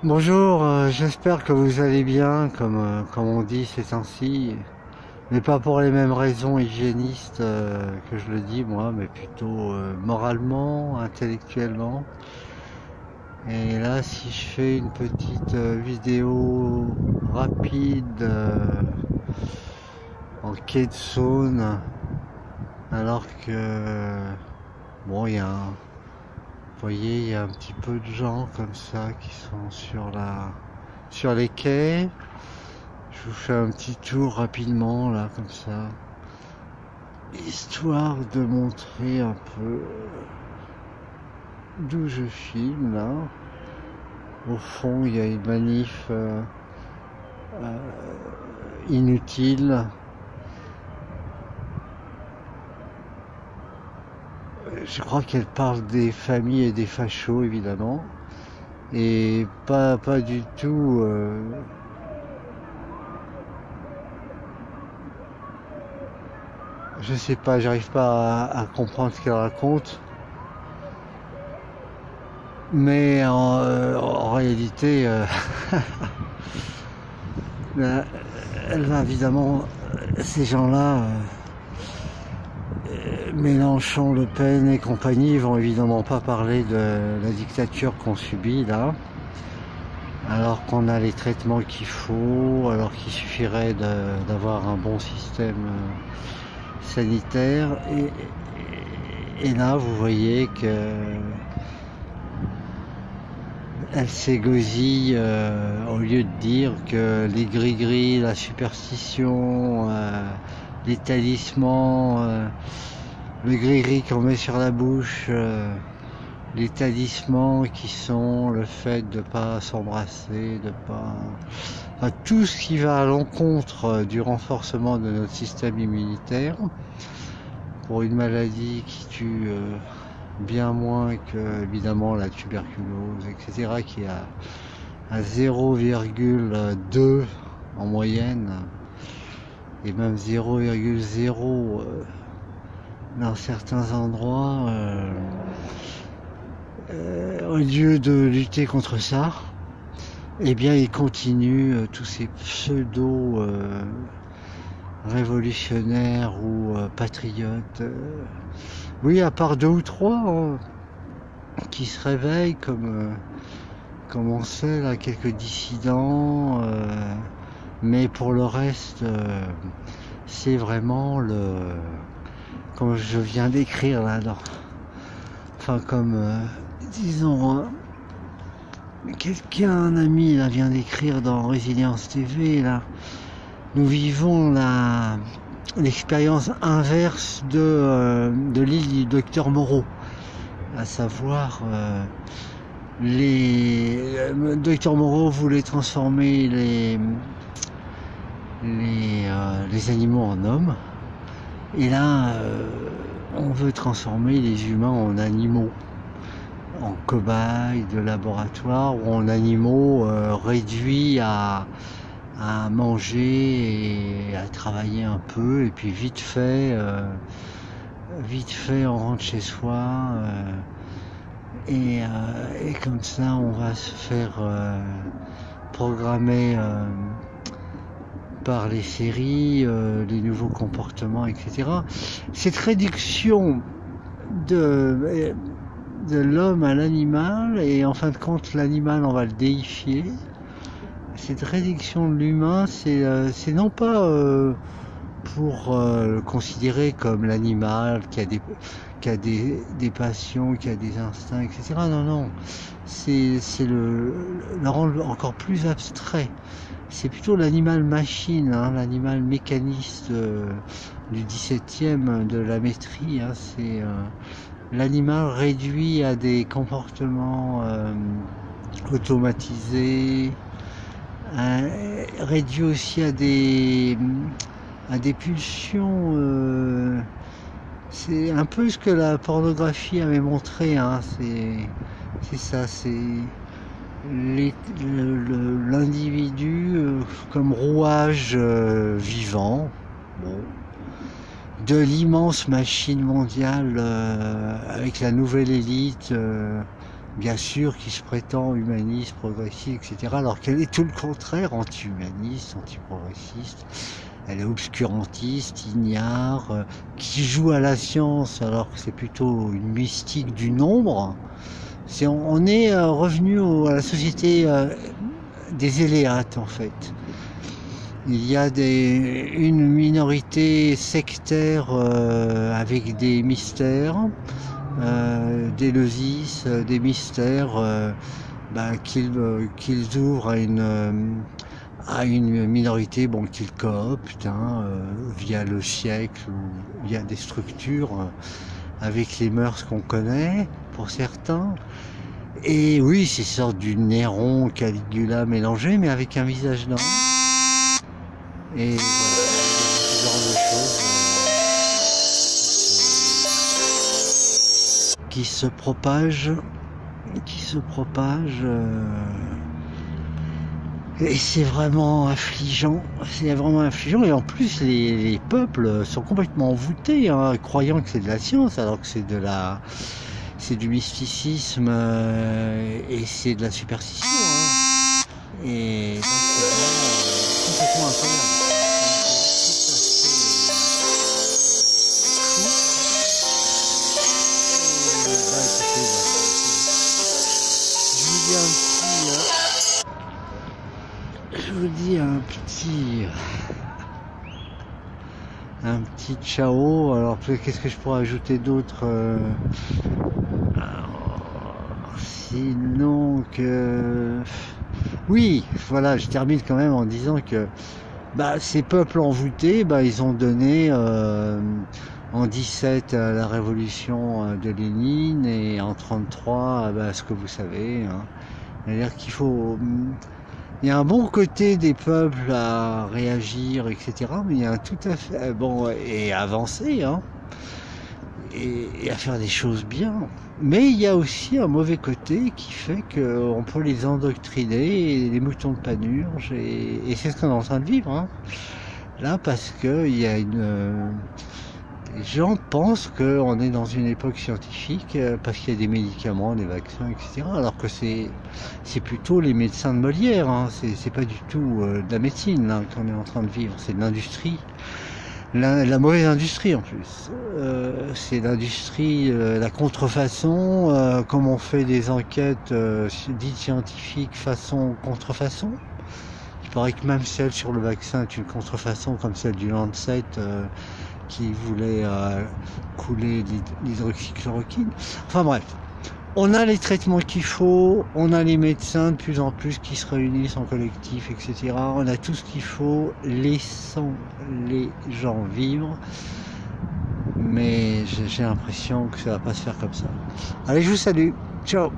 Bonjour, j'espère que vous allez bien, comme on dit ces temps-ci, mais pas pour les mêmes raisons hygiénistes que je le dis moi, mais plutôt moralement, intellectuellement. Et là, si je fais une petite vidéo rapide en quai de Saône, alors que bon, vous voyez, il y a un petit peu de gens comme ça qui sont sur les quais. Je vous fais un petit tour rapidement là comme ça, histoire de montrer un peu d'où je filme là. Au fond, il y a une manif inutile. Je crois qu'elle parle des familles et des fachos évidemment, et pas du tout. Je sais pas, j'arrive pas à comprendre ce qu'elle raconte. Mais en réalité, là, elle va évidemment, ces gens-là, Mélenchon, Le Pen et compagnie, vont évidemment pas parler de la dictature qu'on subit là, alors qu'on a les traitements qu'il faut, alors qu'il suffirait d'avoir un bon système sanitaire. Et là, vous voyez que elle s'égosille au lieu de dire que les gris-gris, la superstition, les talismans, le gris-gris qu'on met sur la bouche, les talismans qui sont le fait de pas s'embrasser, de pas... Enfin, tout ce qui va à l'encontre du renforcement de notre système immunitaire pour une maladie qui tue bien moins que évidemment la tuberculose, etc., qui est à 0,2 en moyenne, et même 0,0 dans certains endroits. Au lieu de lutter contre ça, eh bien ils continuent tous ces pseudo révolutionnaires ou patriotes. Oui, à part deux ou trois qui se réveillent, comme on sait là, quelques dissidents, mais pour le reste, c'est vraiment comme je viens d'écrire là, enfin comme disons, un ami là vient d'écrire dans Résilience TV là, nous vivons l'expérience inverse de l'île du docteur Moreau, à savoir docteur Moreau voulait transformer les animaux en hommes, et là on veut transformer les humains en animaux, en cobayes de laboratoire ou en animaux réduits à manger et à travailler un peu, et puis vite fait on rentre chez soi, et comme ça on va se faire programmer par les séries, les nouveaux comportements, etc. Cette réduction de l'homme à l'animal, et en fin de compte l'animal on va le déifier. Cette réduction de l'humain, c'est non pas pour le considérer comme l'animal qui a des passions, qui a des instincts, etc. Non, non, c'est le rendre encore plus abstrait. C'est plutôt l'animal machine, hein, l'animal mécaniste du 17e de la maîtrise. Hein, c'est l'animal réduit à des comportements automatisés, réduit aussi à des pulsions. C'est un peu ce que la pornographie avait montré, hein, c'est ça, c'est l'individu comme rouage vivant, bon, de l'immense machine mondiale avec la nouvelle élite bien sûr, qui se prétend humaniste, progressiste, etc., alors qu'elle est tout le contraire, anti-humaniste, anti-progressiste. Elle est obscurantiste, ignare, qui joue à la science alors que c'est plutôt une mystique du nombre. On est revenu à la société des éléates en fait. Il y a une minorité sectaire avec des mystères, d'Éleusis, des mystères qu'ils ouvrent à une minorité qu'ils cooptent via le siècle ou via des structures avec les mœurs qu'on connaît pour certains. Et oui, c'est une sorte du Néron, Caligula mélangé, mais avec un visage d'homme. Et voilà, ce genre de choses qui se propagent. Et c'est vraiment affligeant, et en plus les peuples sont complètement envoûtés, croyant que c'est de la science alors que c'est du mysticisme et c'est de la superstition. Et donc c'est complètement incroyable. Je vous dis un petit ciao. Alors qu'est-ce que je pourrais ajouter d'autre sinon que oui, voilà, je termine quand même en disant que ces peuples envoûtés, ils ont donné en 17 à la révolution de Lénine et en 33 ce que vous savez. C'est-à-dire il y a un bon côté des peuples à réagir, etc. Mais il y a un tout à fait et à avancer, et à faire des choses bien. Mais il y a aussi un mauvais côté qui fait qu'on peut les endoctriner, et les moutons de Panurge, et c'est ce qu'on est en train de vivre. Là, parce que il y a les gens pensent qu'on est dans une époque scientifique parce qu'il y a des médicaments, des vaccins, etc. Alors que c'est plutôt les médecins de Molière. C'est pas du tout de la médecine qu'on est en train de vivre. C'est de l'industrie, la mauvaise industrie en plus. C'est l'industrie, la contrefaçon, comme on fait des enquêtes dites scientifiques façon contrefaçon. Il paraît que même celle sur le vaccin est une contrefaçon, comme celle du Lancet. Qui voulait couler l'hydroxychloroquine. Enfin bref, on a les traitements qu'il faut, on a les médecins de plus en plus qui se réunissent en collectif, etc. On a tout ce qu'il faut, laissons les gens vivre. Mais j'ai l'impression que ça va pas se faire comme ça. Allez, je vous salue. Ciao.